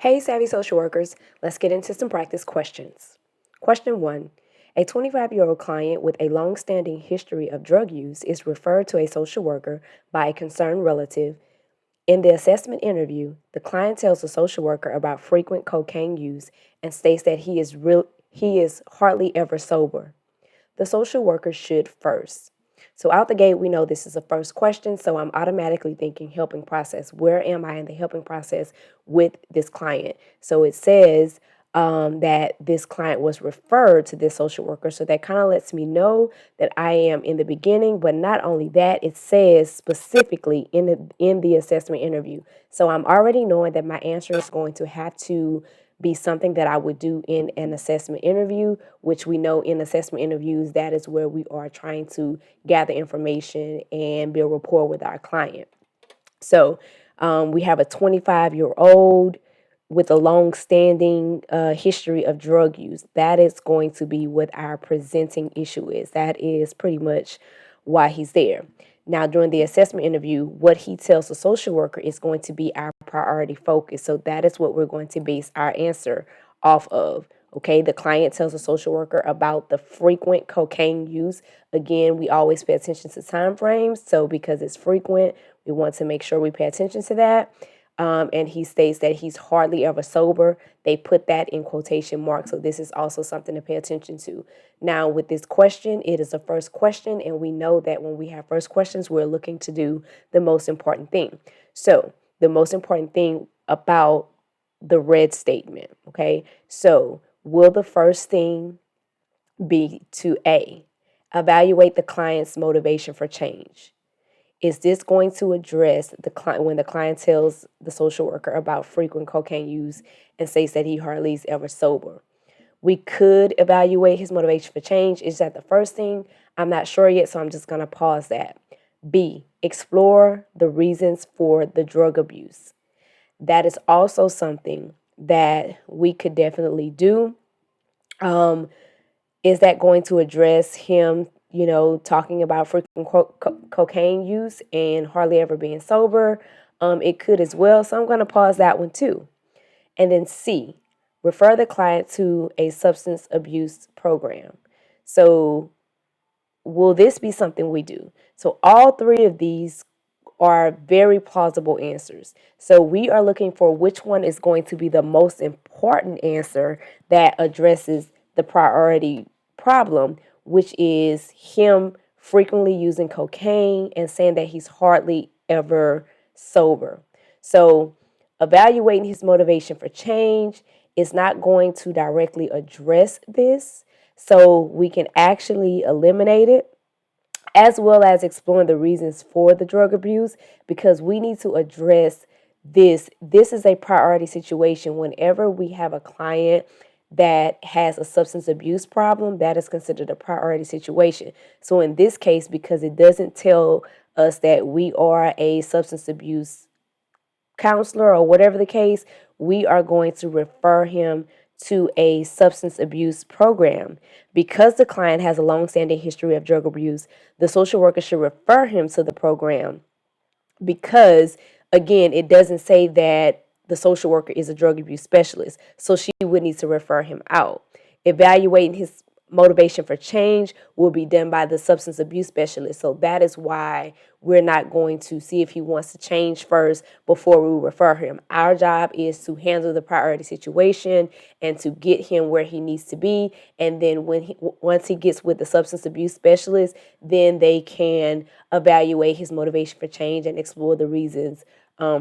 Hey, savvy social workers, let's get into some practice questions. Question 1. A 25-year-old client with a long-standing history of drug use is referred to a social worker by a concerned relative. In the assessment interview, the client tells the social worker about frequent cocaine use and states that he is hardly ever sober. The social worker should first. So out the gate, we know this is a first question, so I'm automatically thinking helping process. Where am I in the helping process with this client? So it says that this client was referred to this social worker, so that kind of lets me know that I am in the beginning, but not only that, it says specifically in the assessment interview. So I'm already knowing that my answer is going to have to be something that I would do in an assessment interview, which we know in assessment interviews, that is where we are trying to gather information and build rapport with our client. So we have a 25-year-old with a long-standing history of drug use. That is going to be what our presenting issue is. That is pretty much why he's there. Now, during the assessment interview, what he tells the social worker is going to be our priority focus. So that is what we're going to base our answer off of. Okay, the client tells the social worker about the frequent cocaine use. Again, we always pay attention to time frames. So because it's frequent, we want to make sure we pay attention to that. And he states that he's hardly ever sober. They put that in quotation marks. So this is also something to pay attention to. Now, with this question, it is a first question. And we know that when we have first questions, we're looking to do the most important thing. So the most important thing about the red statement, okay? So will the first thing be to A, evaluate the client's motivation for change? Is this going to address the client when the client tells the social worker about frequent cocaine use and says that he hardly is ever sober? We could evaluate his motivation for change. Is that the first thing? I'm not sure yet, so I'm just going to pause that. B, explore the reasons for the drug abuse. That is also something that we could definitely do. Is that going to address him, talking about frequent cocaine use and hardly ever being sober? It could as well. So I'm going to pause that one too. And then C, refer the client to a substance abuse program. So will this be something we do? So all three of these are very plausible answers. So we are looking for which one is going to be the most important answer that addresses the priority problem, which is him frequently using cocaine and saying that he's hardly ever sober. So evaluating his motivation for change is not going to directly address this. So we can actually eliminate it, as well as exploring the reasons for the drug abuse, because we need to address this. This is a priority situation. Whenever we have a client that has a substance abuse problem, that is considered a priority situation. So in this case, because it doesn't tell us that we are a substance abuse counselor or whatever the case, we are going to refer him to a substance abuse program. Because the client has a long-standing history of drug abuse, the social worker should refer him to the program, because, again, it doesn't say that the social worker is a drug abuse specialist, so she would need to refer him out. Evaluating his motivation for change will be done by the substance abuse specialist. So that is why we're not going to see if he wants to change first before we refer him. Our job is to handle the priority situation and to get him where he needs to be. And then once he gets with the substance abuse specialist, then they can evaluate his motivation for change and explore the reasons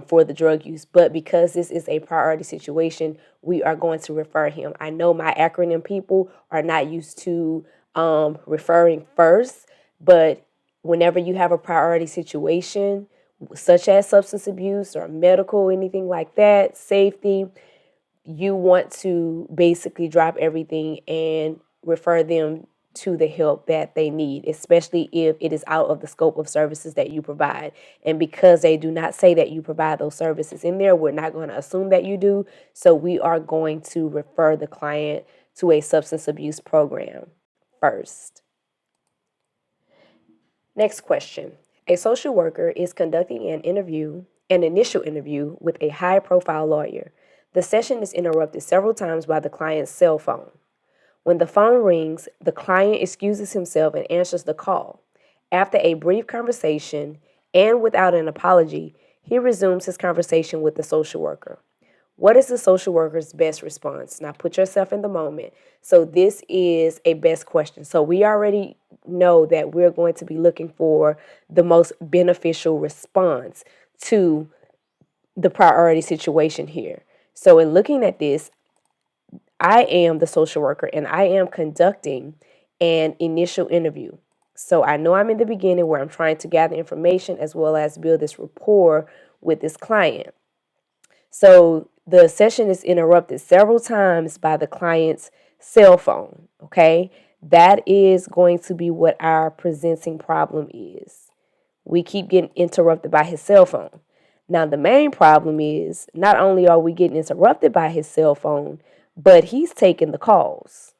for the drug use. But because this is a priority situation, we are going to refer him. I know my acronym people are not used to referring first, but whenever you have a priority situation, such as substance abuse or medical, anything like that, safety, you want to basically drop everything and refer them to the help that they need, especially if it is out of the scope of services that you provide. And because they do not say that you provide those services in there, we're not going to assume that you do. So we are going to refer the client to a substance abuse program first. Next question. A social worker is conducting an initial interview with a high-profile lawyer. The session is interrupted several times by the client's cell phone. When the phone rings, the client excuses himself and answers the call. After a brief conversation and without an apology, he resumes his conversation with the social worker. What is the social worker's best response? Now put yourself in the moment. So this is a best question. So we already know that we're going to be looking for the most beneficial response to the priority situation here. So in looking at this, I am the social worker and I am conducting an initial interview. So I know I'm in the beginning where I'm trying to gather information as well as build this rapport with this client. So the session is interrupted several times by the client's cell phone, okay? That is going to be what our presenting problem is. We keep getting interrupted by his cell phone. Now, the main problem is not only are we getting interrupted by his cell phone, but he's taking the calls.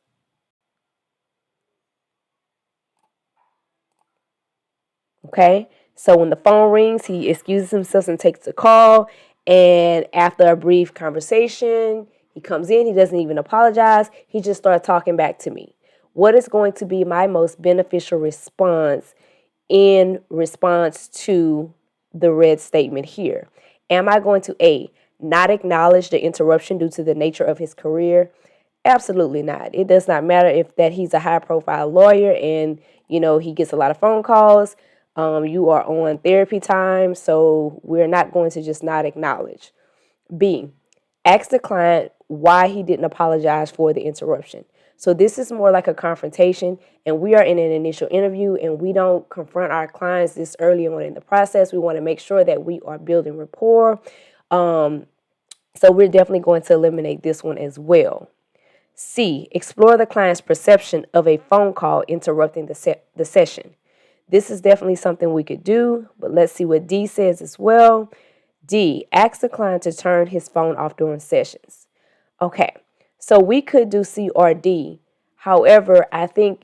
Okay? So when the phone rings, he excuses himself and takes the call. And after a brief conversation, he comes in, he doesn't even apologize. He just starts talking back to me. What is going to be my most beneficial response in response to the red statement here? Am I going to A, not acknowledge the interruption due to the nature of his career? Absolutely not. It does not matter if that he's a high profile lawyer and he gets a lot of phone calls. You are on therapy time, so we're not going to just not acknowledge. B, ask the client why he didn't apologize for the interruption. So this is more like a confrontation, and we are in an initial interview, and we don't confront our clients this early on in the process. We want to make sure that we are building rapport. So we're definitely going to eliminate this one as well. C, explore the client's perception of a phone call interrupting the session. This is definitely something we could do, but let's see what D says as well. D, ask the client to turn his phone off during sessions. Okay, so we could do C or D. However, I think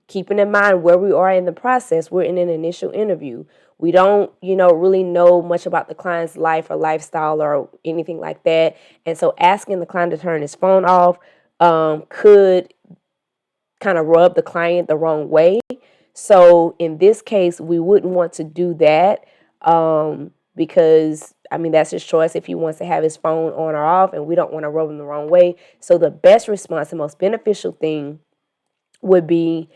keeping in mind where we are in the process, we're in an initial interview. We don't, really know much about the client's life or lifestyle or anything like that. And so asking the client to turn his phone off could kind of rub the client the wrong way. So in this case, we wouldn't want to do that because, that's his choice if he wants to have his phone on or off, and we don't want to rub him the wrong way. So the best response, the most beneficial thing would be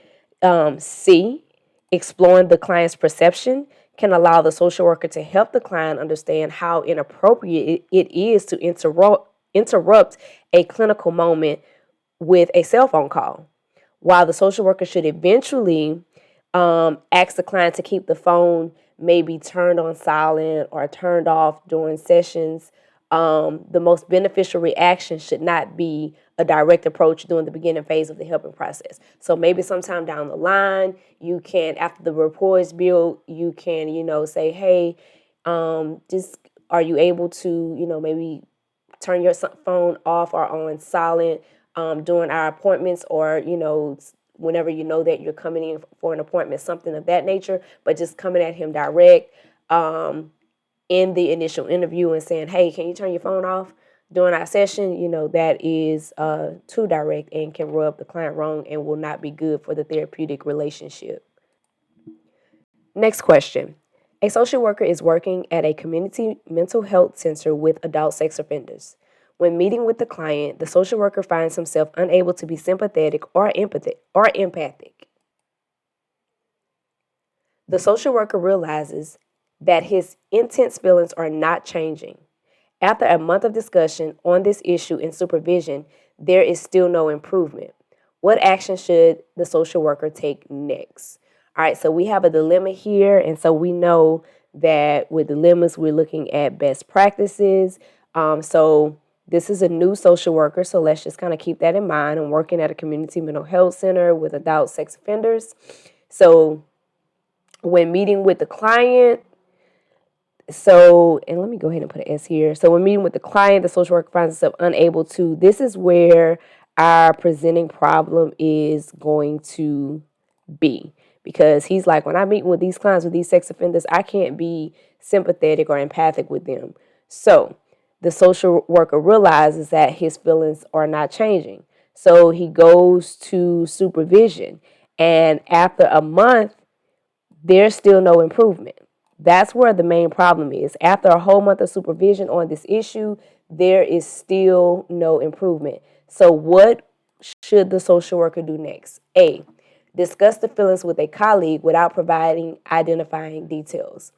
C, exploring the client's perception can allow the social worker to help the client understand how inappropriate it is to interrupt a clinical moment with a cell phone call. While the social worker should eventually ask the client to keep the phone maybe turned on silent or turned off during sessions, the most beneficial reaction should not be a direct approach during the beginning phase of the helping process. So maybe sometime down the line, you can, after the rapport is built, you can, say, hey, just are you able to, maybe turn your phone off or on silent during our appointments, or whenever you know that you're coming in for an appointment, something of that nature. But just coming at him direct in the initial interview and saying, hey, can you turn your phone off during our session? That is too direct and can rub the client wrong and will not be good for the therapeutic relationship. Next question. A social worker is working at a community mental health center with adult sex offenders. When meeting with the client, the social worker finds himself unable to be sympathetic or empathic. The social worker realizes that his intense feelings are not changing. After a month of discussion on this issue and supervision, there is still no improvement. What action should the social worker take next? All right, so we have a dilemma here, and so we know that with dilemmas, we're looking at best practices. So this is a new social worker, so let's just kind of keep that in mind. I'm working at a community mental health center with adult sex offenders. So when meeting with the client, and let me go ahead and put an S here. So when meeting with the client, the social worker finds himself unable to. This is where our presenting problem is going to be. Because he's like, when I meet with these clients, with these sex offenders, I can't be sympathetic or empathic with them. So the social worker realizes that his feelings are not changing. So he goes to supervision. And after a month, there's still no improvement. That's where the main problem is. After a whole month of supervision on this issue, there is still no improvement. So what should the social worker do next? A, discuss the feelings with a colleague without providing identifying details.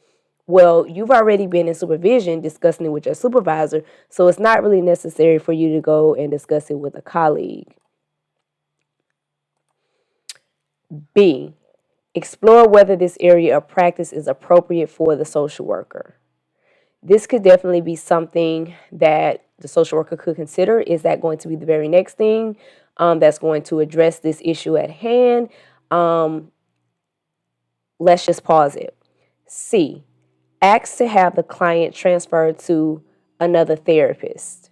Well, you've already been in supervision discussing it with your supervisor, so it's not really necessary for you to go and discuss it with a colleague. B, explore whether this area of practice is appropriate for the social worker. This could definitely be something that the social worker could consider. Is that going to be the very next thing that's going to address this issue at hand? Let's just pause it. C, ask to have the client transferred to another therapist.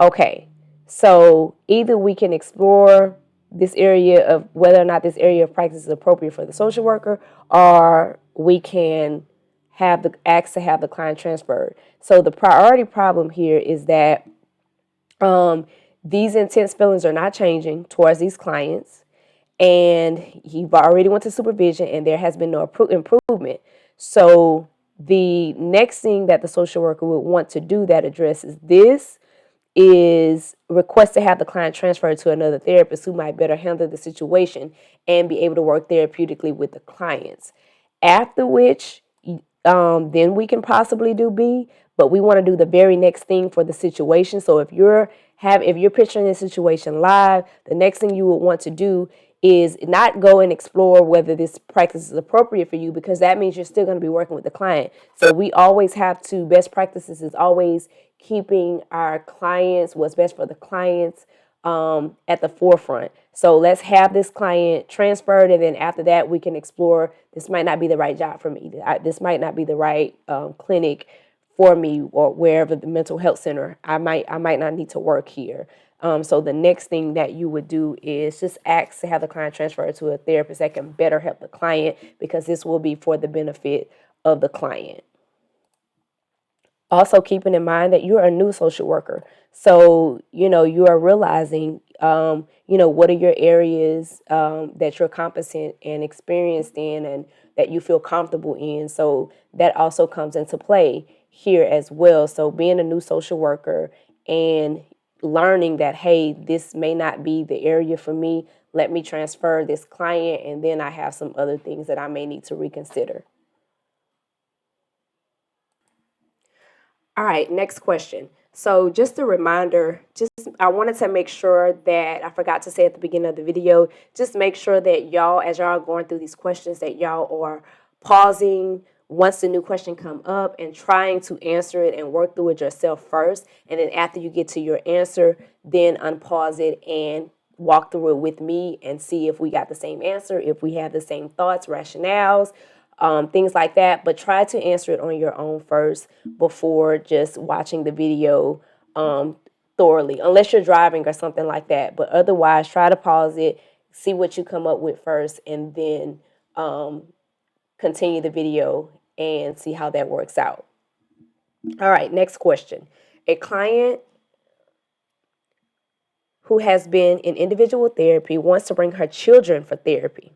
Okay, so either we can explore this area of whether or not this area of practice is appropriate for the social worker, or we can have the ask to have the client transferred. So the priority problem here is that these intense feelings are not changing towards these clients, and you've already went to supervision, and there has been no improvement. So the next thing that the social worker would want to do that addresses this is request to have the client transferred to another therapist who might better handle the situation and be able to work therapeutically with the clients. After which, then we can possibly do B, but we want to do the very next thing for the situation. So if you're picturing this situation live, the next thing you would want to do is not go and explore whether this practice is appropriate for you, because that means you're still going to be working with the client. So we always have to, best practices is always keeping our clients, what's best for the clients, at the forefront. So let's have this client transferred, and then after that we can explore, this might not be the right job for me. This might not be the right clinic for me, or wherever the mental health center, I might not need to work here. So the next thing that you would do is just ask to have the client transferred to a therapist that can better help the client, because this will be for the benefit of the client. Also keeping in mind that you're a new social worker. So, you are realizing, what are your areas that you're competent and experienced in and that you feel comfortable in. So that also comes into play here as well. So being a new social worker and learning that, hey, this may not be the area for me. Let me transfer this client, and then I have some other things that I may need to reconsider. All right, next question. So just a reminder, I wanted to make sure that I forgot to say at the beginning of the video, just make sure that y'all, as y'all are going through these questions, that y'all are pausing once the new question come up and trying to answer it and work through it yourself first. And then after you get to your answer, then unpause it and walk through it with me and see if we got the same answer, if we have the same thoughts, rationales, things like that. But try to answer it on your own first before just watching the video thoroughly, unless you're driving or something like that. But otherwise, try to pause it, see what you come up with first, and then continue the video and see how that works out. All right, next question. A client who has been in individual therapy wants to bring her children for therapy.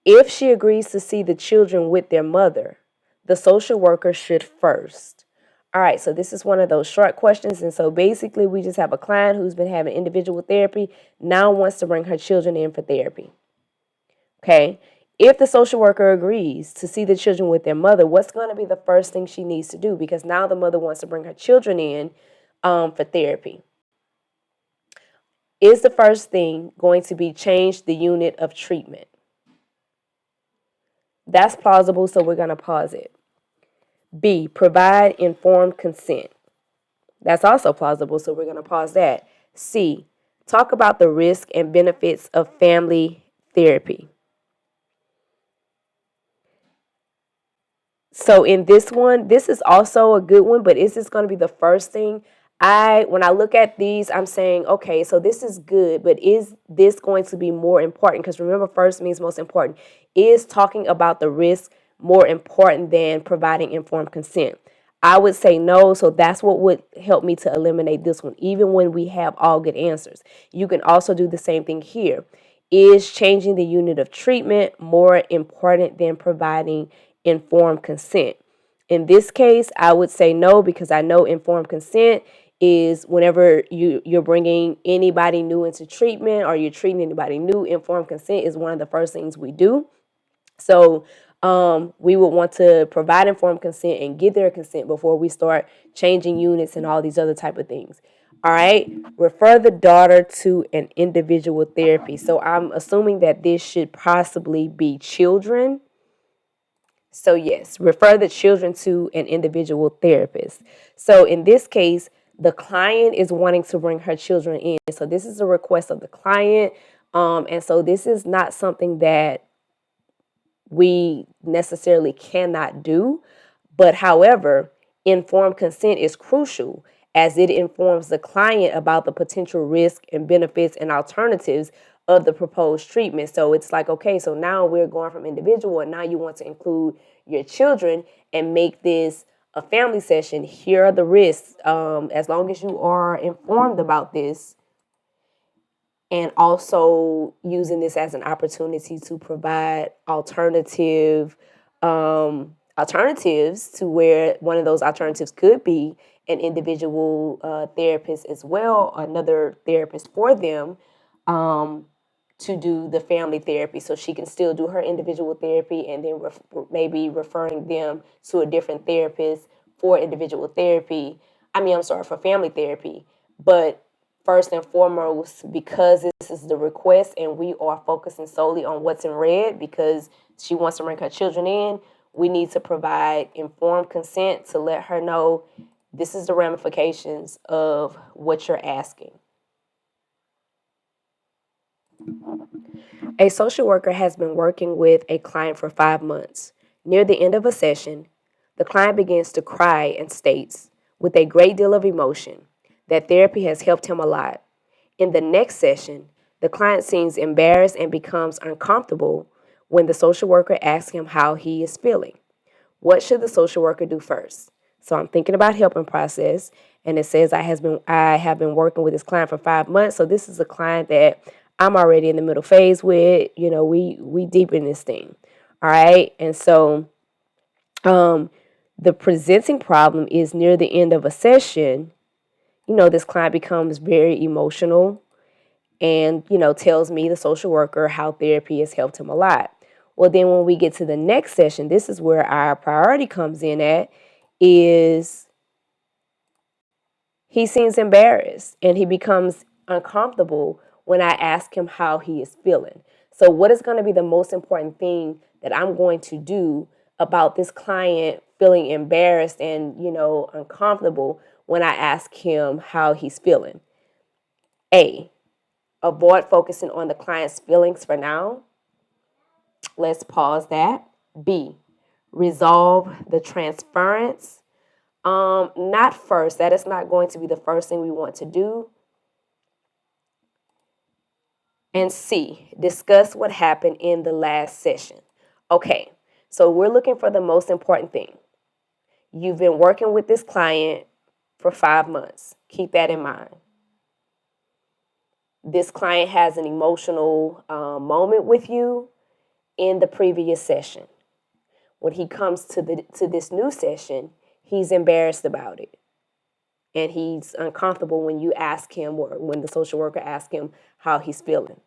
If she agrees to see the children with their mother, the social worker should first. All right, so this is one of those short questions. And so basically we just have a client who's been having individual therapy, now wants to bring her children in for therapy. Okay, if the social worker agrees to see the children with their mother, what's going to be the first thing she needs to do? Because now the mother wants to bring her children in for therapy. Is the first thing going to be change the unit of treatment? That's plausible, so we're going to pause it. B, provide informed consent. That's also plausible, so we're going to pause that. C, talk about the risk and benefits of family therapy. So in this one, this is also a good one, but is this going to be the first thing? When I look at these, I'm saying, okay, so this is good, but is this going to be more important? Because remember, first means most important. Is talking about the risk more important than providing informed consent? I would say no. So that's what would help me to eliminate this one, even when we have all good answers. You can also do the same thing here. Is changing the unit of treatment more important than providing informed consent? In this case, I would say no, because I know informed consent is whenever you're bringing anybody new into treatment or you're treating anybody new. Informed consent is one of the first things we do. So we would want to provide informed consent and get their consent before we start changing units and all these other type of things. All right, refer the daughter to an individual therapy. So I'm assuming that this should possibly be children. So yes, refer the children to an individual therapist. So in this case, the client is wanting to bring her children in. So this is a request of the client. And so this is not something that we necessarily cannot do. But however, informed consent is crucial as it informs the client about the potential risk and benefits and alternatives of the proposed treatment. So it's like, okay, so now we're going from individual and now you want to include your children and make this a family session. Here are the risks. As long as you are informed about this, and also using this as an opportunity to provide alternatives to where one of those alternatives could be an individual therapist as well, another therapist for them to do the family therapy. So she can still do her individual therapy and then maybe referring them to a different therapist for individual therapy. For family therapy. But first and foremost, because this is the request and we are focusing solely on what's in red because she wants to bring her children in, we need to provide informed consent to let her know this is the ramifications of what you're asking. A social worker has been working with a client for 5 months. Near the end of a session, the client begins to cry and states, with a great deal of emotion, that therapy has helped him a lot. In the next session, the client seems embarrassed and becomes uncomfortable when the social worker asks him how he is feeling. What should the social worker do first? So I'm thinking about helping process, and it says I have been working with this client for 5 months. So this is a client that I'm already in the middle phase with. We deep in this thing. All right. And so the presenting problem is near the end of a session. This client becomes very emotional and, tells me, the social worker, how therapy has helped him a lot. Well, then when we get to the next session, this is where our priority comes in at, is he seems embarrassed and he becomes uncomfortable when I ask him how he is feeling. So what is going to be the most important thing that I'm going to do about this client feeling embarrassed and, uncomfortable when I ask him how he's feeling? A, avoid focusing on the client's feelings for now. Let's pause that. B, resolve the transference. Not first. That is not going to be the first thing we want to do. And C, discuss what happened in the last session. Okay, so we're looking for the most important thing. You've been working with this client for 5 months. Keep that in mind. This client has an emotional moment with you in the previous session. When he comes to this new session, he's embarrassed about it. And he's uncomfortable when you ask him, or when the social worker asks him how he's feeling.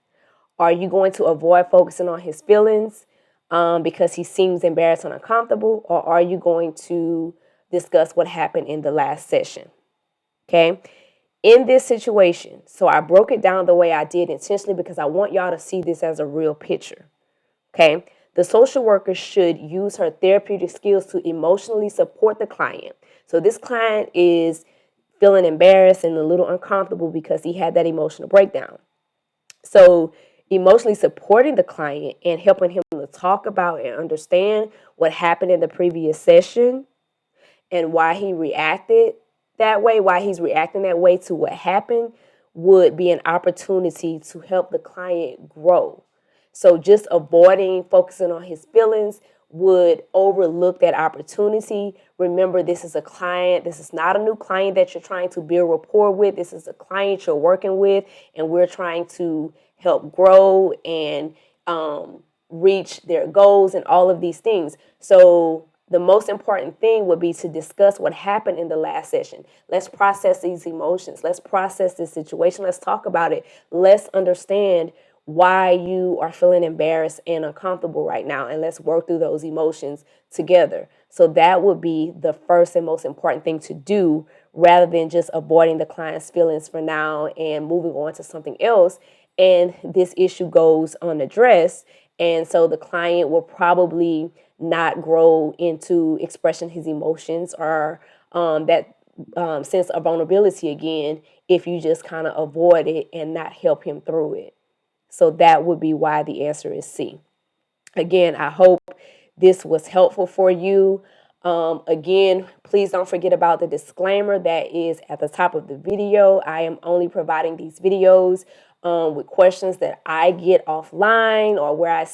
Are you going to avoid focusing on his feelings because he seems embarrassed and uncomfortable? Or are you going to discuss what happened in the last session? Okay. In this situation, so I broke it down the way I did intentionally because I want y'all to see this as a real picture. Okay. The social worker should use her therapeutic skills to emotionally support the client. So this client is feeling embarrassed and a little uncomfortable because he had that emotional breakdown. So emotionally supporting the client and helping him to talk about and understand what happened in the previous session and why he reacted that way, why he's reacting that way to what happened, would be an opportunity to help the client grow. So just avoiding focusing on his feelings would overlook that opportunity. Remember, this is a client. This is not a new client that you're trying to build rapport with. This is a client you're working with, and we're trying to help grow and reach their goals and all of these things. So the most important thing would be to discuss what happened in the last session. Let's process these emotions. Let's process this situation. Let's talk about it. Let's understand why you are feeling embarrassed and uncomfortable right now, and let's work through those emotions together. So that would be the first and most important thing to do, rather than just avoiding the client's feelings for now and moving on to something else, and this issue goes unaddressed. And so the client will probably not grow into expressing his emotions or that sense of vulnerability again, if you just kind of avoid it and not help him through it. So that would be why the answer is C. Again, I hope this was helpful for you. Again, please don't forget about the disclaimer that is at the top of the video. I am only providing these videos with questions that I get offline, or where I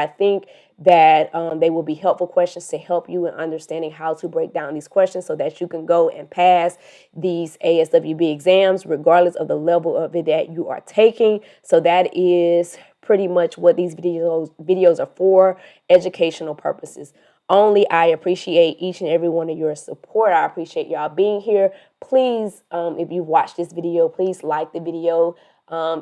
think that they will be helpful questions to help you in understanding how to break down these questions so that you can go and pass these ASWB exams regardless of the level of it that you are taking. So that is pretty much what these videos are for, educational purposes only. I appreciate each and every one of your support. I appreciate y'all being here. Please, if you watched this video, please like the video.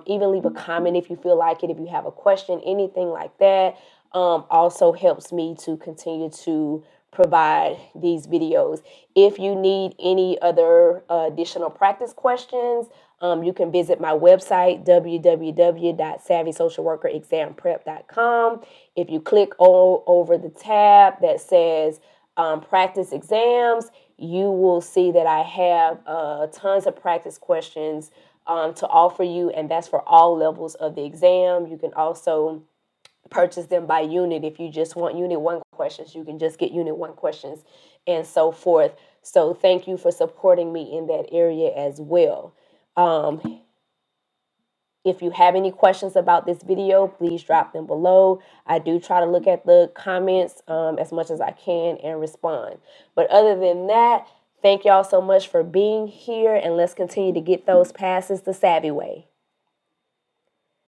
Even leave a comment if you feel like it, if you have a question, anything like that. Also helps me to continue to provide these videos. If you need any other additional practice questions, you can visit my website, www.savvysocialworkerexamprep.com. If you click over the tab that says practice exams, you will see that I have tons of practice questions to offer you, and that's for all levels of the exam. You can also purchase them by unit. If you just want unit 1 questions, you can just get unit 1 questions, and so forth. So thank you for supporting me in that area as well. If you have any questions about this video, please drop them below. I do try to look at the comments as much as I can and respond. But other than that, thank y'all so much for being here, and let's continue to get those passes the savvy way.